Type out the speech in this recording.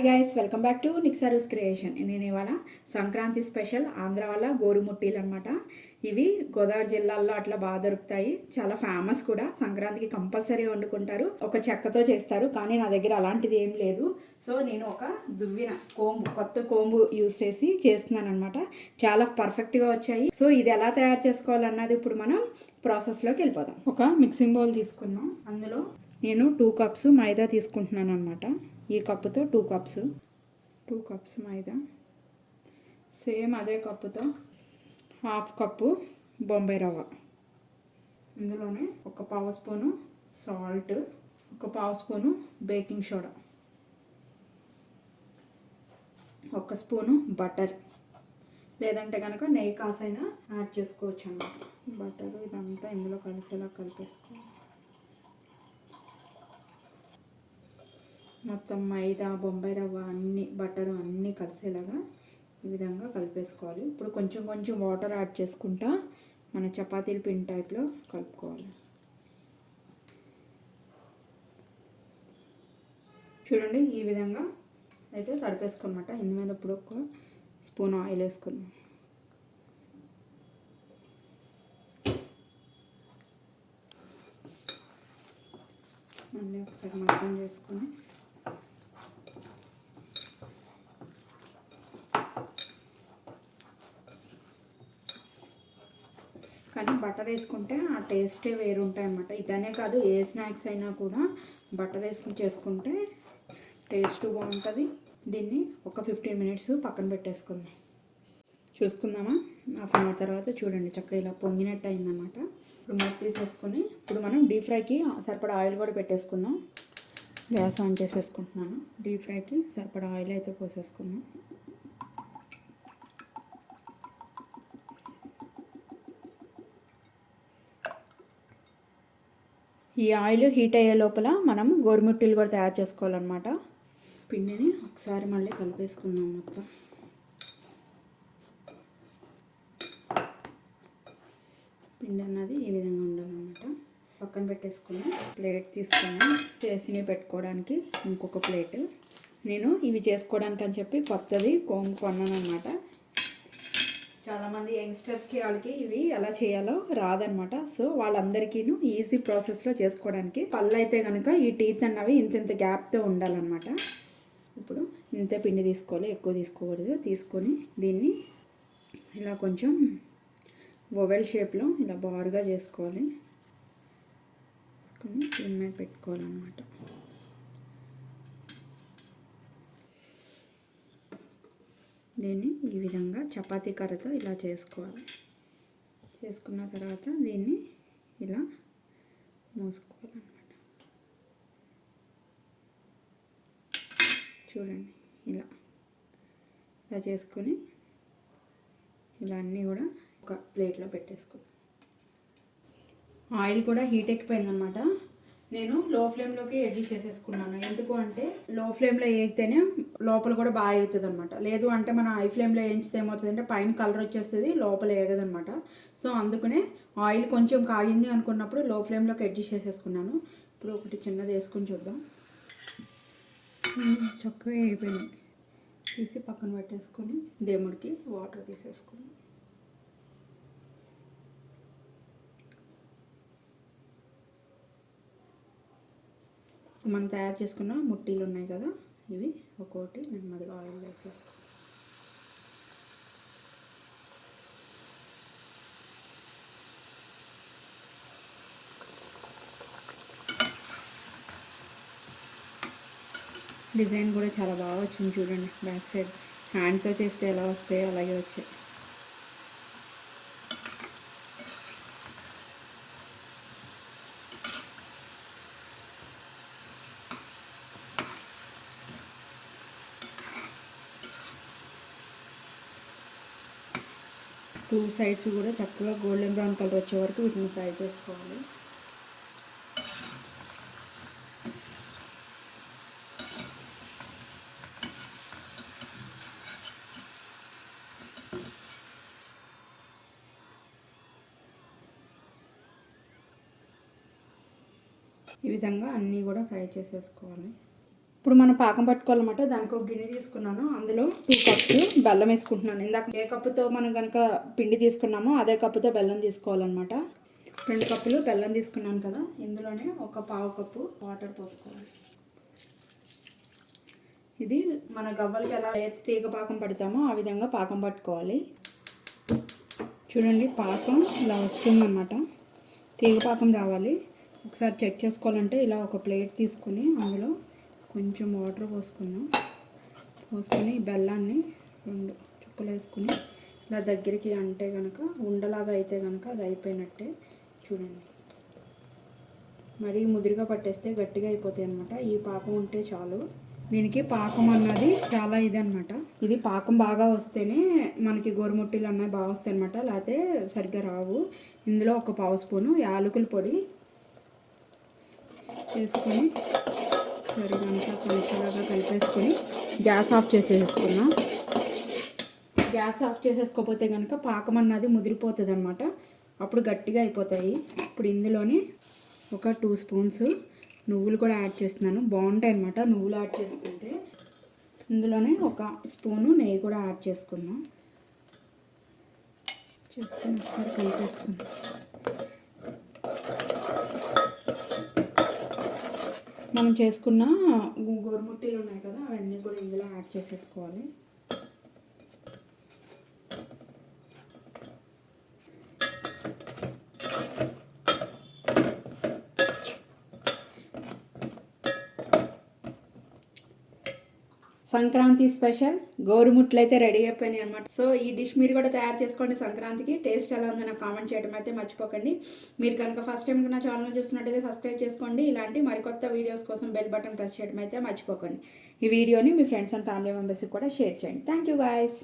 Guys, welcome back to నిక్సారూస్ creation. నేను ఇవాళ సంక్రాంతి స్పెషల్ ఆంధ్ర వాళ్ళ గోరుముట్టీలు అనమాట. ఇవి గోదావరి జిల్లాల్లో అట్లా బాగా దొరుకుతాయి. చాలా ఫేమస్ కూడా. సంక్రాంతికి కంపల్సరీ వండుకుంటారు. ఒక చెక్కతో చేస్తారు, కానీ నా దగ్గర అలాంటిది ఏం లేదు. సో నేను ఒక దువ్విన కొత్త కోంబు యూస్ చేసి చేస్తున్నాను అనమాట. చాలా పర్ఫెక్ట్గా వచ్చాయి. సో ఇది ఎలా తయారు చేసుకోవాలన్నది ఇప్పుడు మనం ప్రాసెస్లోకి వెళ్ళిపోదాం. ఒక మిక్సింగ్ బౌల్ తీసుకున్నాం. అందులో నేను 2 కప్స్ మైదా తీసుకుంటున్నాను అనమాట. ఈ కప్పుతో 2 కప్స్ మైదా. సేమ్ అదే కప్పుతో 1/2 కప్పు బొంబాయి రవ్వ. ఇందులోనే 1 పావు స్పూను సాల్ట్, 1 పావు spoon baking soda, 1 spoon butter, లేదంటే కనుక నెయ్యి కాసైనా యాడ్ చేసుకోవచ్చు అన్నమాట. బటర్ ఇదంతా ఇందులో కలిసేలా కలిపేసుకోవాలి. మొత్తం మైదా, బొంబాయి రవ్వ అన్నీ, బటరు అన్నీ కలిసేలాగా ఈ విధంగా కలిపేసుకోవాలి. ఇప్పుడు కొంచెం కొంచెం వాటర్ యాడ్ చేసుకుంటా మన చపాతీల పిండి టైప్లో కలుపుకోవాలి. చూడండి, ఈ విధంగా అయితే తడిపేసుకోనమాట. ఇందు మీద ఇప్పుడు 1 స్పూన్ ఆయిల్ వేసుకున్నాం. మళ్ళీ ఒకసారి మగ్గం చేసుకొని కానీ బటర్ వేసుకుంటే ఆ టేస్టే వేరు ఉంటాయి అన్నమాట. ఇదనే కాదు, ఏ స్నాక్స్ అయినా కూడా బటర్ వేసుకుని చేసుకుంటే టేస్ట్ బాగుంటుంది. దీన్ని ఒక 15 మినిట్స్ పక్కన పెట్టేసుకుందాం. చూసుకుందామా? హాఫ్ అన్ అవర్ తర్వాత చూడండి, చక్కగా ఇలా పొంగినట్టు అయిందన్నమాట. ఇప్పుడు మూత తీసేసుకొని ఇప్పుడు మనం డీప్ ఫ్రైకి సరిపడా ఆయిల్ కూడా పెట్టేసుకుందాం. గ్యాస్ ఆన్ చేసేసుకుంటున్నాను. డీప్ ఫ్రైకి సరిపడా ఆయిల్ అయితే పోసేసుకుందాం. ఈ ఆయిల్ హీట్ అయ్యే లోపల మనం గోరుముట్టీలు కూడా తయారు చేసుకోవాలన్నమాట. పిండిని ఒకసారి మళ్ళీ కలిపేసుకుందాం. మొత్తం పిండి అన్నది ఈ విధంగా ఉండాలన్నమాట. పక్కన పెట్టేసుకుని ప్లేట్ తీసుకుని చేసినవి పెట్టుకోవడానికి ఇంకొక ప్లేట్. నేను ఇవి చేసుకోవడానికి అని చెప్పి కొత్తది కోంబు కొన్నాను అనమాట. చాలామంది యంగ్స్టర్స్కి వాళ్ళకి ఇవి ఎలా చేయాలో రాదనమాట. సో వాళ్ళందరికీ ఈజీ ప్రాసెస్లో చేసుకోవడానికి పళ్ళు అయితే కనుక ఈ టీత్ అన్నవి ఇంత గ్యాప్తో ఉండాలన్నమాట. ఇప్పుడు ఇంత పిండి తీసుకోవాలి, ఎక్కువ తీసుకోకూడదు. తీసుకొని దీన్ని ఇలా కొంచెం ఓవెల్ షేప్లో ఇలా బారుగా చేసుకోవాలి. తీసుకొని దీని మీద పెట్టుకోవాలన్నమాట. దీన్ని ఈ విధంగా చపాతీ కర్రతో ఇలా చేసుకోవాలి. చేసుకున్న తర్వాత దీన్ని ఇలా మోసుకోవాలన్నమాట. చూడండి, ఇలా చేసుకొని ఇలా అన్నీ కూడా ఒక ప్లేట్లో పెట్టేసుకోవాలి. ఆయిల్ కూడా హీట్ ఎక్కిపోయిందనమాట. నేను లో ఫ్లేమ్లోకి అడ్జస్ట్ చేసేసుకున్నాను. ఎందుకు అంటే లో ఫ్లేమ్లో వేయితేనే లోపల కూడా బాగా అవుతుంది అనమాట. లేదు అంటే మనం హై ఫ్లేమ్లో వేయించితే ఏమవుతుందంటే పైన కలర్ వచ్చేస్తుంది, లోపల వేగదనమాట. సో అందుకనే ఆయిల్ కొంచెం కాగింది అనుకున్నప్పుడు లో ఫ్లేమ్లోకి అడ్జస్ట్ చేసేసుకున్నాను. ఇప్పుడు ఒకటి చిన్నది వేసుకొని చూద్దాం. చక్కగా అయిపోయింది. తీసి పక్కన పెట్టేసుకొని దేవుడికి వాటర్ తీసేసుకున్నాం. మనం తయారు చేసుకున్న ముట్టీలు ఉన్నాయి కదా, ఇవి ఒక్కొక్కటి నెమ్మదిగా ఆయిల్ వేసేసుకో. డిజైన్ కూడా చాలా బాగా వచ్చింది చూడండి. బ్యాక్ సైడ్ హ్యాండ్తో చేస్తే ఎలా వస్తాయో అలాగే వచ్చాయి. టూ సైడ్స్ కూడా చక్కగా గోల్డెన్ బ్రౌన్ కలర్ వచ్చే వరకు వీటిని ఫ్రై చేసుకోవాలి. ఈ విధంగా అన్నీ కూడా ఫ్రై చేసేసుకోవాలి. ఇప్పుడు మనం పాకం పట్టుకోవాలన్నమాట. దానికి ఒక గిన్నె తీసుకున్నాను, అందులో 2 కప్స్ బెల్లం వేసుకుంటున్నాను. ఇందాక ఏ కప్పుతో మనం కనుక పిండి తీసుకున్నామో అదే కప్పుతో బెల్లం తీసుకోవాలన్నమాట. 2 కప్పులు బెల్లం తీసుకున్నాను కదా, ఇందులోనే ఒక పావు కప్పు వాటర్ పోసుకోవాలి. ఇది మన గవ్వలకి ఎలా తీగ పాకం పడతామో ఆ విధంగా పాకం పట్టుకోవాలి. చూడండి పాకం ఇలా వస్తుందన్నమాట, తీగ పాకం రావాలి. ఒకసారి చెక్ చేసుకోవాలంటే ఇలా ఒక ప్లేట్ తీసుకుని అందులో కొంచెం వాటర్ పోసుకొని బెల్లాన్ని 2 చుక్కలు వేసుకుని ఇలా దగ్గరికి అంటే కనుక ఉండలాగా అయితే కనుక అది అయిపోయినట్టే. చూడండి, మరీ ముదిరిగా పట్టేస్తే గట్టిగా అయిపోతాయి అన్నమాట. ఈ పాకం ఉంటే చాలు. దీనికి పాకం అన్నది చాలా ఇది అనమాట. ఇది పాకం బాగా వస్తేనే మనకి గోరుముట్టీలు అన్నవి బాగా వస్తాయి అనమాట, లేకపోతే సరిగ్గా రావు. ఇందులో ఒక పావు స్పూను యాలకుల పొడి వేసుకొని సరిగంతా కలిసేలాగా కలిపేసుకొని గ్యాస్ ఆఫ్ చేసేసుకున్నాం. గ్యాస్ ఆఫ్ చేసేసుకోకపోతే కనుక పాకం అన్నది ముదిరిపోతుంది అనమాట, అప్పుడు గట్టిగా అయిపోతాయి. ఇప్పుడు ఇందులోని ఒక 2 స్పూన్స్ నువ్వులు కూడా యాడ్ చేస్తున్నాను, బాగుంటాయి అన్నమాట నువ్వులు యాడ్ చేసుకుంటే. ఇందులోనే ఒక స్పూను నెయ్యి కూడా యాడ్ చేసుకున్నాం. ఒకసారి కలిపేసుకున్నాం. మనం చేసుకున్న గోరుముట్టీలు ఉన్నాయి కదా, అవన్నీ కూడా ఇందులో యాడ్ చేసేసుకోవాలి. సంక్రాంతి స్పెషల్ గోరుముట్లు అయితే రెడీ అయిపోయినాయి అనమాట. సో ఈ డిష్ మీరు కూడా తయారు చేసుకోండి సంక్రాంతికి. టేస్ట్ ఎలా ఉందో నాకు కామెంట్ చేయడం అయితే మర్చిపోకండి. మీరు కనుక ఫస్ట్ టైం నా ఛానల్ చూస్తున్నట్టయితే సబ్స్క్రైబ్ చేసుకోండి. ఇలాంటి మరికొత్త వీడియోస్ కోసం బెల్ బటన్ ప్రెస్ చేయడం అయితే మర్చిపోకండి. ఈ వీడియోని మీ ఫ్రెండ్స్ అండ్ ఫ్యామిలీ మెంబర్స్కి కూడా షేర్ చేయండి. Thank you guys.